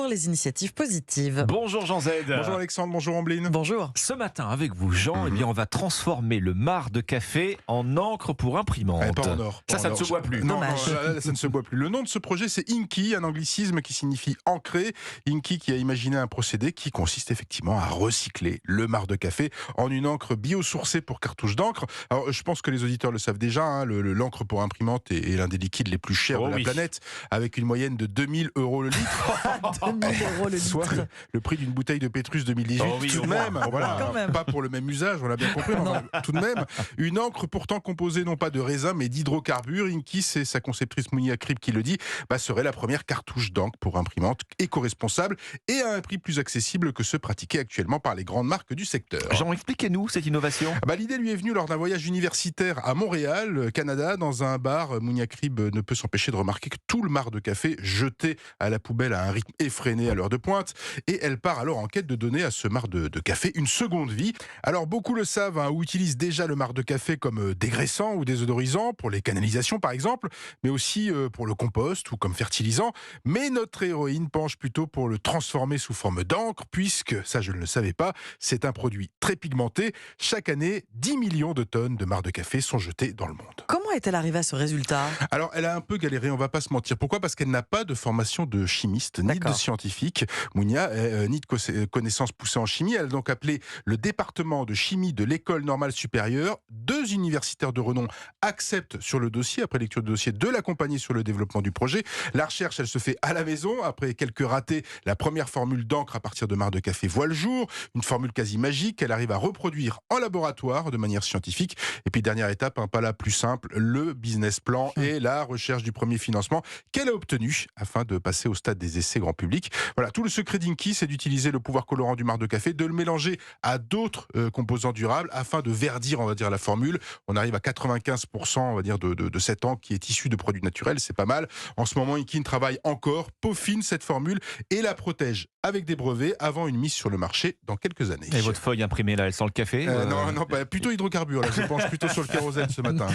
les initiatives positives. Bonjour Jean-Z. Bonjour Alexandre, bonjour Ambline. Bonjour. Ce matin avec vous Jean, eh bien, on va transformer le marc de café en encre pour imprimante. Pas en or. Ça ne se boit plus. Non, Dommage. là, ça ne se boit plus. Le nom de ce projet, c'est Inky, un anglicisme qui signifie ancré. Inky qui a imaginé un procédé qui consiste effectivement à recycler le marc de café en une encre biosourcée pour cartouche d'encre. Alors, je pense que les auditeurs le savent déjà, hein, l'encre pour imprimante est l'un des liquides les plus chers de la planète, avec une moyenne de 2000 € le litre. 2000 € le Soit litre. le prix d'une bouteille de Pétrus 2018, tout de au moins, même. au Voilà, moins. Quand même. pas pour le même usage, on l'a bien compris, mais enfin, tout de même. Une encre pourtant composée non pas de raisin, mais d'hydrocarbures. Inky, c'est sa conceptrice Mounia Krib qui le dit, serait la première cartouche d'encre pour imprimante éco-responsable et à un prix plus accessible que ceux pratiqués actuellement par les grandes marques du secteur. Jean, expliquez-nous cette innovation. L'idée lui est venue lors d'un voyage universitaire à Montréal, Canada, dans un bar. Mounia Krib ne peut s'empêcher de remarquer que tout le marc de café jeté à la poubelle à un rythme effréné à l'heure de pointe. Et elle part alors en quête de donner à ce marc de café une seconde vie. Alors beaucoup le savent, ou utilisent déjà le marc de café comme dégraissant ou désodorisant, pour les canalisations par exemple, mais aussi pour le compost ou comme fertilisant. Mais notre héroïne penche plutôt pour le transformer sous forme d'encre, puisque, ça je ne le savais pas, c'est un produit très pigmenté. Chaque année, 10 millions de tonnes de marc de café sont jetées dans le monde. Comment est-elle arrivée à ce résultat? Alors, elle a un peu galéré, on va pas se mentir. Pourquoi ? Parce qu'elle n'a pas de formation de chimiste, ni de D'accord. scientifique, Mounia, ni de connaissances poussées en chimie. Elle a donc appelé le département de chimie de l'école normale supérieure. 2 universitaires de renom acceptent sur le dossier, après lecture de dossier, de l'accompagner sur le développement du projet. La recherche, elle se fait à la maison. Après quelques ratés, la première formule d'encre à partir de marc de café voit le jour. Une formule quasi magique qu'elle arrive à reproduire en laboratoire de manière scientifique. Et puis, dernière étape, pas la plus simple, le business plan et la recherche du premier financement qu'elle a obtenu afin de passer au stade des essais grand public. Voilà, tout le secret d'Inky, c'est d'utiliser le pouvoir colorant du marc de café, de le mélanger à d'autres composants durables afin de verdir, on va dire, la formule. On arrive à 95%, on va dire, de cette encre qui est issue de produits naturels, c'est pas mal. En ce moment, Inky travaille encore, peaufine cette formule et la protège avec des brevets avant une mise sur le marché dans quelques années. Et votre feuille imprimée là, elle sent le café Non, plutôt hydrocarbures. Là, je penche plutôt sur le kérosène ce matin.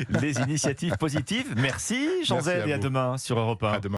Les initiatives positives. Merci Jean-Z Merci à et à vous. demain sur Europe 1. À demain.